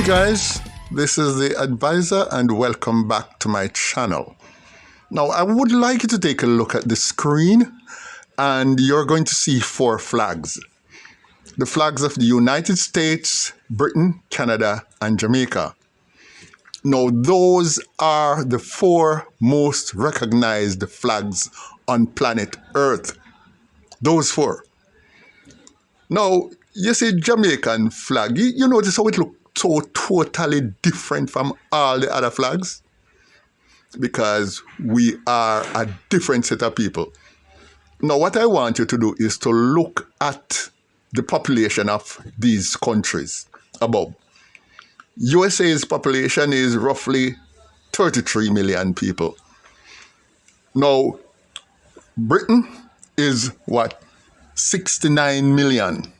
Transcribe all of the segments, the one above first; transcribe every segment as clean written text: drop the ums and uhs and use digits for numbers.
guys, this is the advisor and welcome back to my channel. Now I would like you to take a look at the screen and you're going to see 4 flags. The flags of the United States, Britain, Canada and Jamaica. Now those are the 4 most recognized flags on planet Earth. Those 4. Now you see Jamaican flag, you notice how it looks so totally different from all the other flags? Because we are a different set of people. Now what I want you to do is to look at the population of these countries above. USA's population is roughly 33 million people. Now Britain is what? 69 million.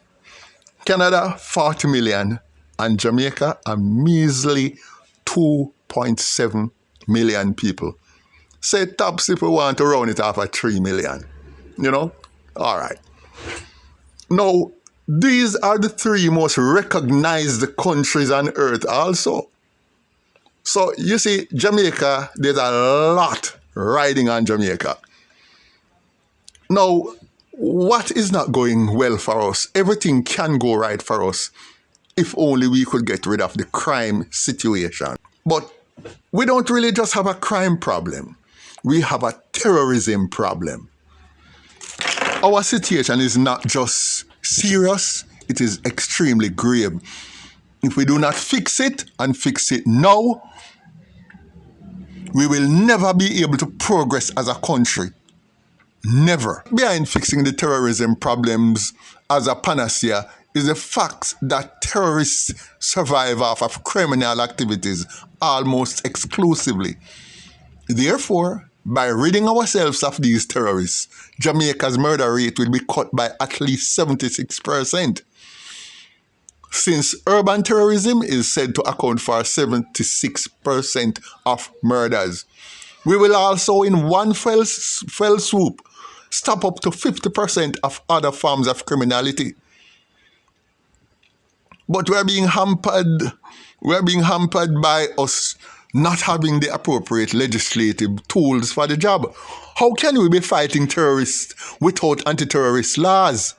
Canada 40 million. And Jamaica, a measly 2.7 million people. Say tops if we want to round it off at 3 million. You know? All right. Now, these are the 3 most recognized countries on earth also. So, you see, Jamaica, there's a lot riding on Jamaica. Now, what is not going well for us? Everything can go right for us if only we could get rid of the crime situation. But we don't really just have a crime problem. We have a terrorism problem. Our situation is not just serious, it is extremely grave. If we do not fix it and fix it now, we will never be able to progress as a country. Never. Behind fixing the terrorism problems as a panacea is the fact that terrorists survive off of criminal activities almost exclusively. Therefore, by ridding ourselves of these terrorists, Jamaica's murder rate will be cut by at least 76%. Since urban terrorism is said to account for 76% of murders, we will also in one fell swoop stop up to 50% of other forms of criminality. But we're being hampered by us not having the appropriate legislative tools for the job. How can we be fighting terrorists without anti-terrorist laws?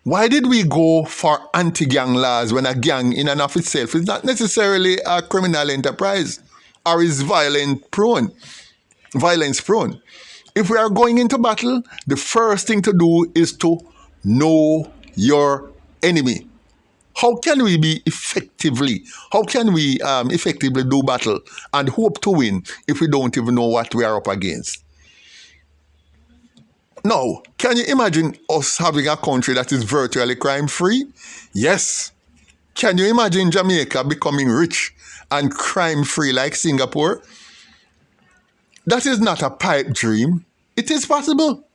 Why did we go for anti-gang laws when a gang in and of itself is not necessarily a criminal enterprise or is violence prone? If we are going into battle, the first thing to do is to know your enemy. How can we effectively do battle and hope to win if we don't even know what we are up against? Now, can you imagine us having a country that is virtually crime-free? Yes. Can you imagine Jamaica becoming rich and crime-free like Singapore? That is not a pipe dream. It is possible.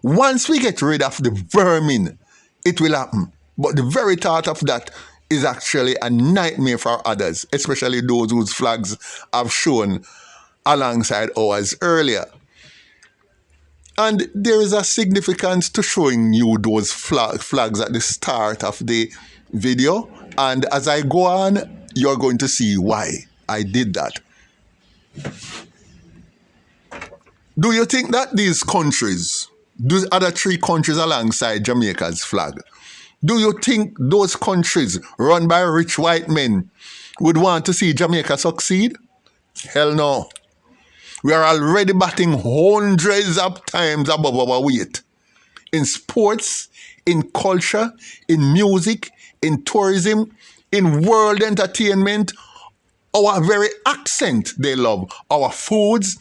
Once we get rid of the vermin, it will happen. But the very thought of that is actually a nightmare for others, especially those whose flags have shown alongside ours earlier. And there is a significance to showing you those flags at the start of the video. And as I go on, you're going to see why I did that. Do you think that these countries, those other 3 countries alongside Jamaica's flag, do you think those countries run by rich white men would want to see Jamaica succeed? Hell no. We are already batting hundreds of times above our weight. In sports, in culture, in music, in tourism, in world entertainment, our very accent they love, our foods,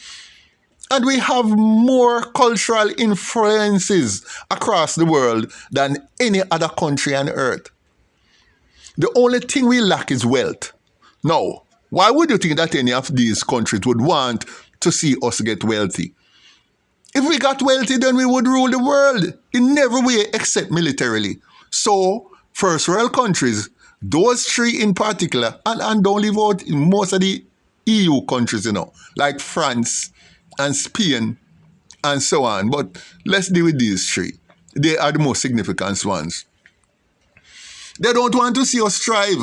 and we have more cultural influences across the world than any other country on earth. The only thing we lack is wealth. Now, why would you think that any of these countries would want to see us get wealthy? If we got wealthy, then we would rule the world in every way except militarily. So, first world countries, those 3 in particular, and don't leave out in most of the EU countries, like France and Spain and so on. But let's deal with these 3. They are the most significant ones. They don't want to see us strive.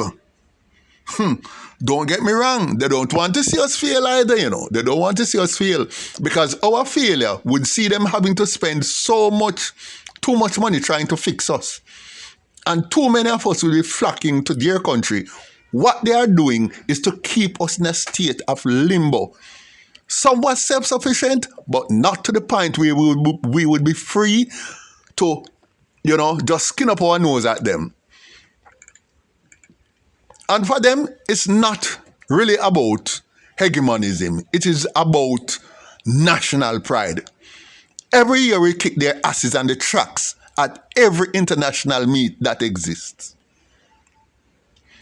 Don't get me wrong. They don't want to see us fail either, you know. They don't want to see us fail because our failure would see them having to spend too much money trying to fix us. And too many of us will be flocking to their country. What they are doing is to keep us in a state of limbo. Somewhat self-sufficient, but not to the point where we would be free to, just skin up our nose at them. And for them, it's not really about hegemonism. It is about national pride. Every year we kick their asses on the tracks at every international meet that exists.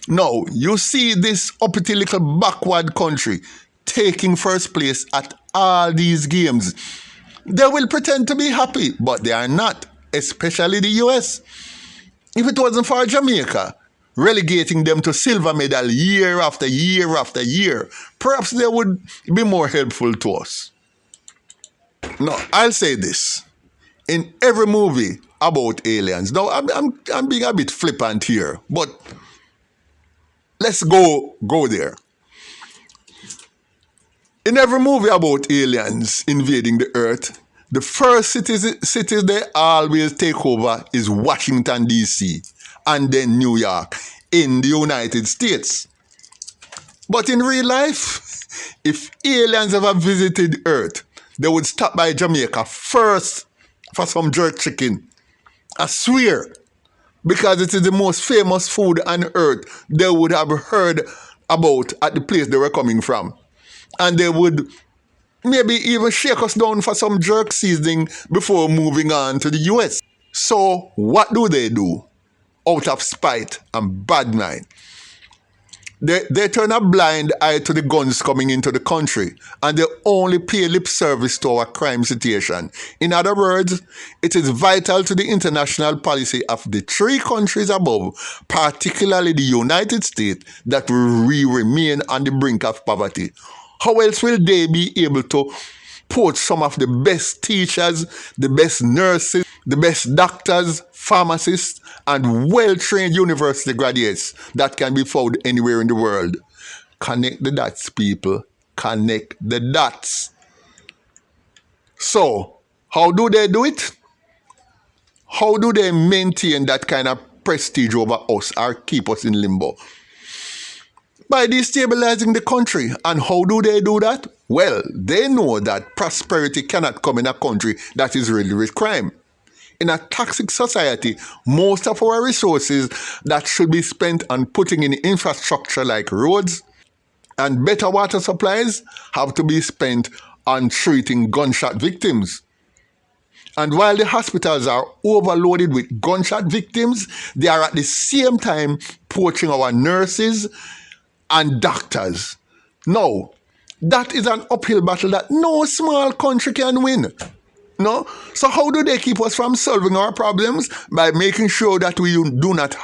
Now, you see this uppity little backward country taking first place at all these games. They will pretend to be happy, but they are not, especially the US. If it wasn't for Jamaica relegating them to silver medal year after year after year, perhaps they would be more helpful to us. Now, I'll say this. In every movie about aliens, now I'm being a bit flippant here, but let's go there. In every movie about aliens invading the earth, the first cities they always take over is Washington, D.C., and then New York in the United States. But in real life, if aliens ever visited Earth, they would stop by Jamaica first for some jerk chicken. I swear, because it is the most famous food on earth they would have heard about at the place they were coming from. And they would maybe even shake us down for some jerk seasoning before moving on to the US. So what do? Out of spite and bad mind, they turn a blind eye to the guns coming into the country, and they only pay lip service to our crime situation. In other words, it is vital to the international policy of the three countries above, particularly the United States, that we remain on the brink of poverty. How else will they be able to poach some of the best teachers, the best nurses, the best doctors, pharmacists, and well-trained university graduates that can be found anywhere in the world? Connect the dots, people. Connect the dots. So, how do they do it? How do they maintain that kind of prestige over us or keep us in limbo? By destabilizing the country. And how do they do that? Well, they know that prosperity cannot come in a country that is riddled with crime. In a toxic society, most of our resources that should be spent on putting in infrastructure like roads and better water supplies have to be spent on treating gunshot victims. And while the hospitals are overloaded with gunshot victims, they are at the same time poaching our nurses and doctors. Now, that is an uphill battle that no small country can win. No? So how do they keep us from solving our problems? By making sure that we do not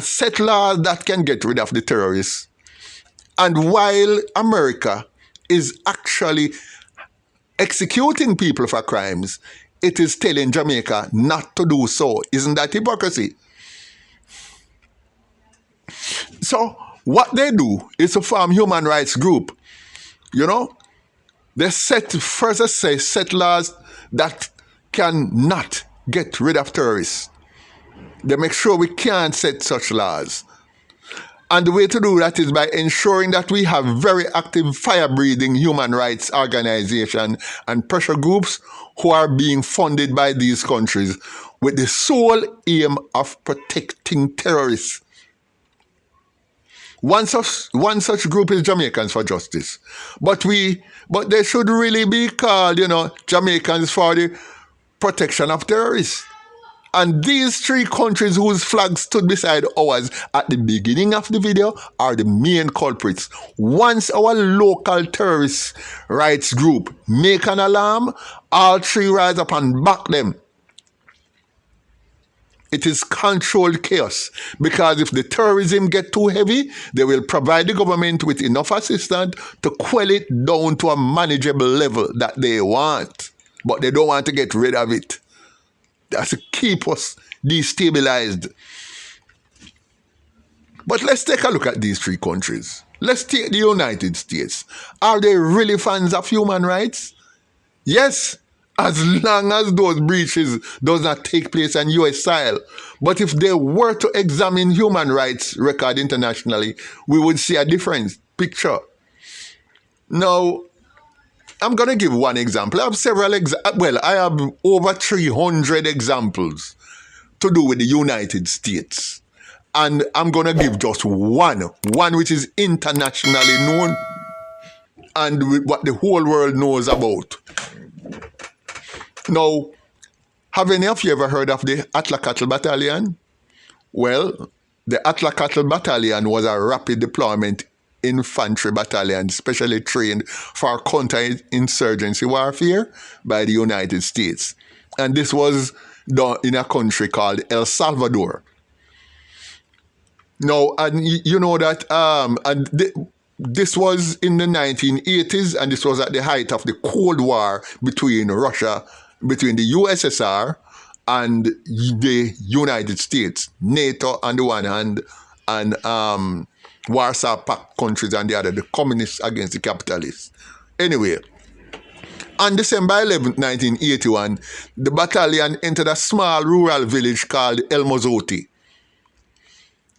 set laws that can get rid of the terrorists. And while America is actually executing people for crimes, it is telling Jamaica not to do so. Isn't that hypocrisy? So what they do is to form human rights group. They set laws that cannot get rid of terrorists. They make sure we can't set such laws. And the way to do that is by ensuring that we have very active fire-breathing human rights organizations and pressure groups who are being funded by these countries with the sole aim of protecting terrorists. One such group is Jamaicans for Justice. But they should really be called, Jamaicans for the Protection of Terrorists. And these three countries whose flags stood beside ours at the beginning of the video are the main culprits. Once our local terrorist rights group make an alarm, all three rise up and back them. It is controlled chaos, because if the terrorism get too heavy, they will provide the government with enough assistance to quell it down to a manageable level that they want. But they don't want to get rid of it. That's to keep us destabilized. But let's take a look at these three countries. Let's take the United States. Are they really fans of human rights? Yes, as long as those breaches does not take place on US soil. But if they were to examine human rights record internationally, we would see a different picture. Now, I'm going to give one example. I have several I have over 300 examples to do with the United States. And I'm going to give just one which is internationally known and what the whole world knows about. Now, have any of you ever heard of the Atlacatl Battalion? Well, the Atlacatl Battalion was a rapid deployment infantry battalion specially trained for counter-insurgency warfare by the United States. And this was done in a country called El Salvador. Now, and you know that this was in the 1980s, and this was at the height of the Cold War between the USSR and the United States, NATO on the one hand, and Warsaw Pact countries on the other, the communists against the capitalists. Anyway, on December 11th, 1981, the battalion entered a small rural village called El Mozote.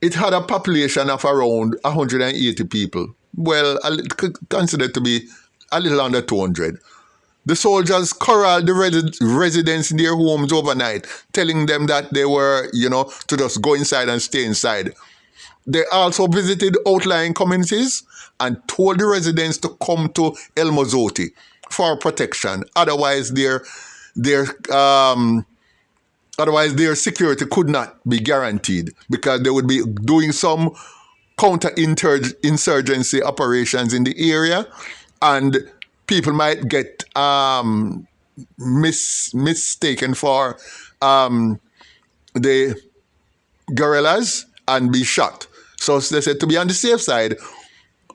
It had a population of around 180 people. Well, considered to be a little under 200. The soldiers corralled the residents in their homes overnight, telling them that they were, to just go inside and stay inside. They also visited outlying communities and told the residents to come to El Mozote for protection. Otherwise, their security could not be guaranteed because they would be doing some counter-insurgency operations in the area, and people might get mistaken for the guerrillas and be shot. So they said to be on the safe side,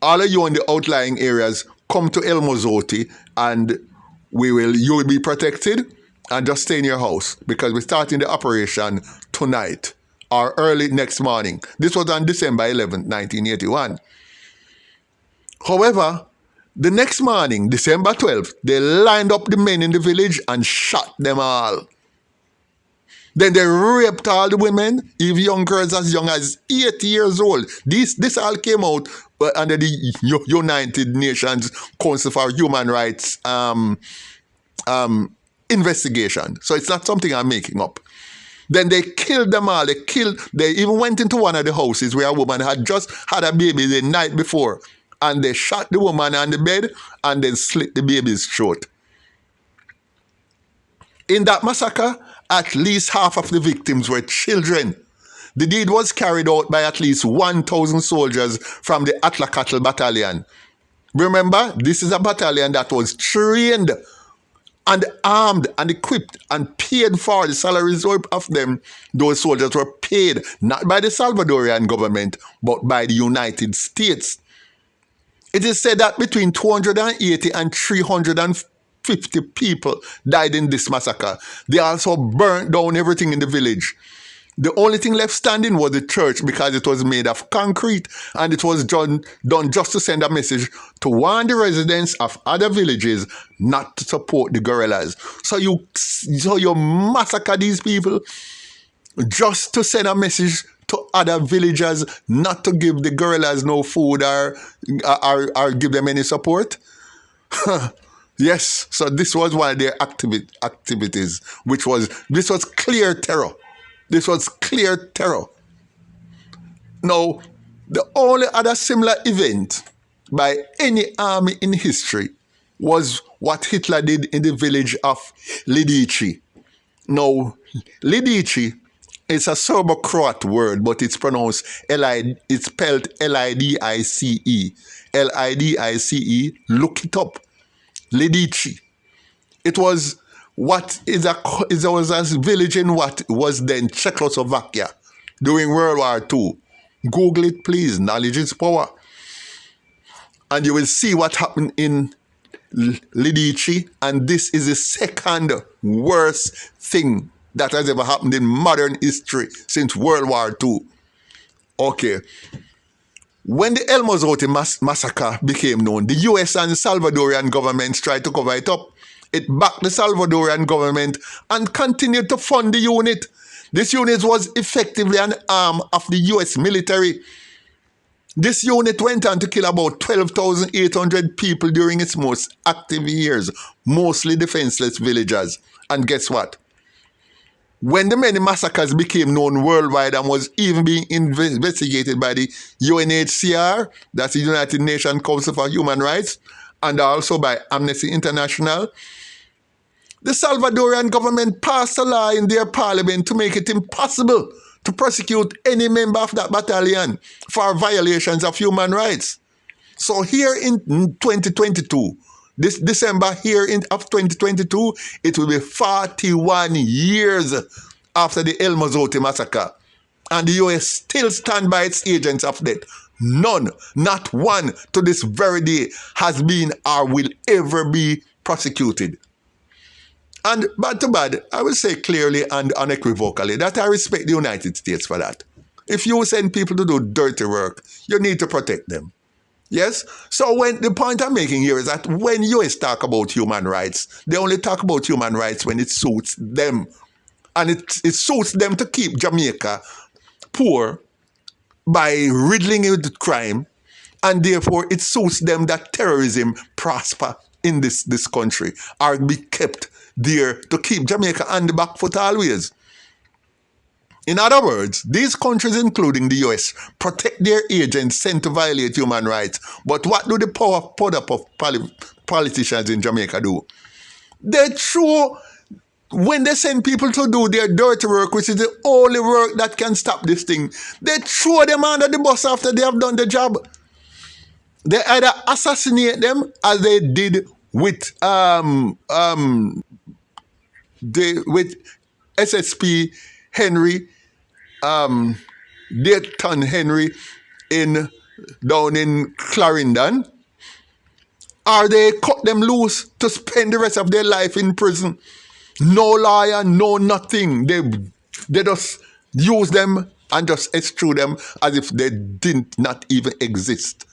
all of you in the outlying areas, come to El Mozote and you will be protected and just stay in your house because we're starting the operation tonight or early next morning. This was on December 11th, 1981. However, the next morning, December 12th, they lined up the men in the village and shot them all. Then they raped all the women, even young girls as young as 8 years old. This all came out under the United Nations Council for Human Rights investigation. So it's not something I'm making up. Then they killed them all. They even went into one of the houses where a woman had just had a baby the night before. And they shot the woman on the bed and then slit the baby's throat. In that massacre, at least half of the victims were children. The deed was carried out by at least 1,000 soldiers from the Atlacatl Battalion. Remember, this is a battalion that was trained and armed and equipped and paid for. The salaries of them, those soldiers were paid not by the Salvadorian government, but by the United States. It is said that between 280 and 350 people died in this massacre. They also burnt down everything in the village. The only thing left standing was the church because it was made of concrete, and it was done just to send a message to warn the residents of other villages not to support the guerrillas. So you massacre these people just to send a message to other villagers not to give the guerrillas no food or give them any support. Yes, so this was one of their activities, this was clear terror. This was clear terror. Now, the only other similar event by any army in history was what Hitler did in the village of Lidice. Now, Lidice is a Serbo-Croat word, but it's pronounced it's spelled L-I-D-I-C-E. L-I-D-I-C-E. Look it up. Lidice. It was a village in what was then Czechoslovakia during World War II. Google it, please. Knowledge is power. And you will see what happened in Lidice. And this is the second worst thing that has ever happened in modern history since World War II. Okay. When the El Mozote massacre became known, the US and Salvadorian governments tried to cover it up. It backed the Salvadorian government and continued to fund the unit. This unit was effectively an arm of the US military. This unit went on to kill about 12,800 people during its most active years, mostly defenseless villagers. And guess what? When the many massacres became known worldwide and was even being investigated by the UNHCR, that's the United Nations Council for Human Rights, and also by Amnesty International, the Salvadorian government passed a law in their parliament to make it impossible to prosecute any member of that battalion for violations of human rights. So here in 2022, this December here of 2022, it will be 41 years after the El Mozote massacre. And the US still stand by its agents of death. None, not one, to this very day has been or will ever be prosecuted. And bad to bad, I will say clearly and unequivocally that I respect the United States for that. If you send people to do dirty work, you need to protect them. Yes? So when the point I'm making here is that when US talk about human rights, they only talk about human rights when it suits them. And it suits them to keep Jamaica poor by riddling it with crime. And therefore, it suits them that terrorism prosper in this country or be kept there to keep Jamaica on the back foot always. In other words, these countries, including the US, protect their agents sent to violate human rights. But what do the power politicians in Jamaica do? They throw, when they send people to do their dirty work, which is the only work that can stop this thing, they throw them under the bus after they have done the job. They either assassinate them, as they did with SSP Henry, Dayton Henry down in Clarendon, or they cut them loose to spend the rest of their life in prison. No lawyer, no nothing. They just use them and just extrude them as if they did not even exist.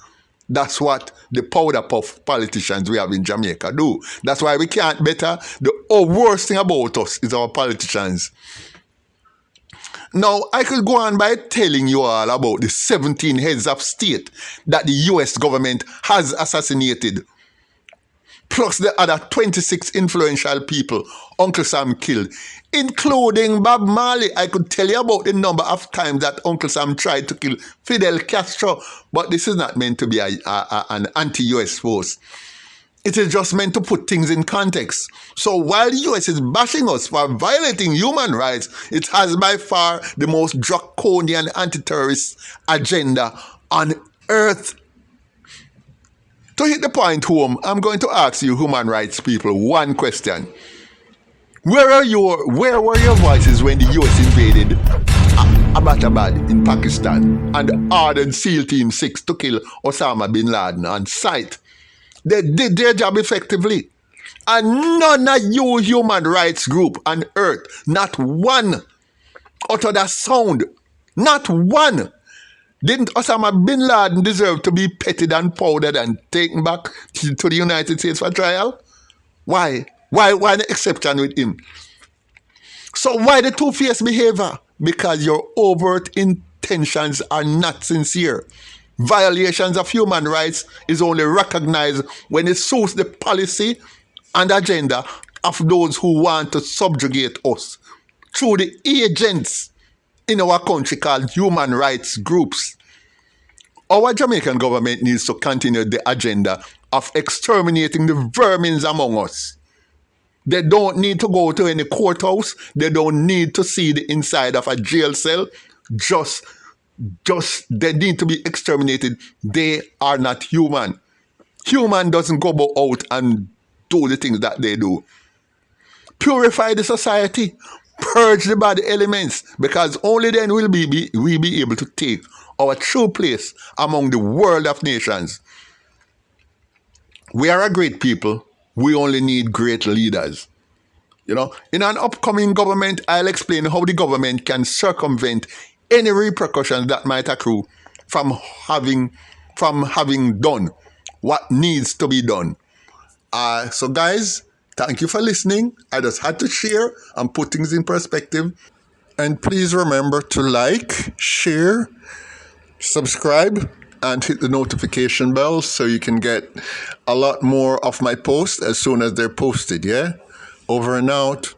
That's what the powder puff politicians we have in Jamaica do. That's why we can't better. The worst thing about us is our politicians. Now, I could go on by telling you all about the 17 heads of state that the US government has assassinated, plus the other 26 influential people Uncle Sam killed, including Bob Marley. I could tell you about the number of times that Uncle Sam tried to kill Fidel Castro, but this is not meant to be an anti-US force. It is just meant to put things in context. So while the US is bashing us for violating human rights, it has by far the most draconian anti-terrorist agenda on earth. To hit the point home, I'm going to ask you human rights people one question. Where were your voices when the US invaded Abbottabad in Pakistan and ordered SEAL Team 6 to kill Osama bin Laden on sight? They did their job effectively. And none of you human rights group on earth, not one, uttered a sound. Not one. Didn't Osama bin Laden deserve to be petted and powdered and taken back to the United States for trial? Why? Why the exception with him? So why the two-faced behavior? Because your overt intentions are not sincere. Violations of human rights is only recognized when it suits the policy and agenda of those who want to subjugate us through the agents in our country called human rights groups. Our Jamaican government needs to continue the agenda of exterminating the vermins among us. They don't need to go to any courthouse. They don't need to see the inside of a jail cell. Just they need to be exterminated. They are not human. Human doesn't go out and do the things that they do. Purify the society. Purge the bad elements, because only then will we be able to take our true place among the world of nations. We are a great people. We only need great leaders. You know, in an upcoming government, I'll explain how the government can circumvent any repercussions that might accrue from having done what needs to be done. So guys, thank you for listening. I just had to share and put things in perspective. And please remember to like, share, subscribe, and hit the notification bell so you can get a lot more of my posts as soon as they're posted, yeah? Over and out.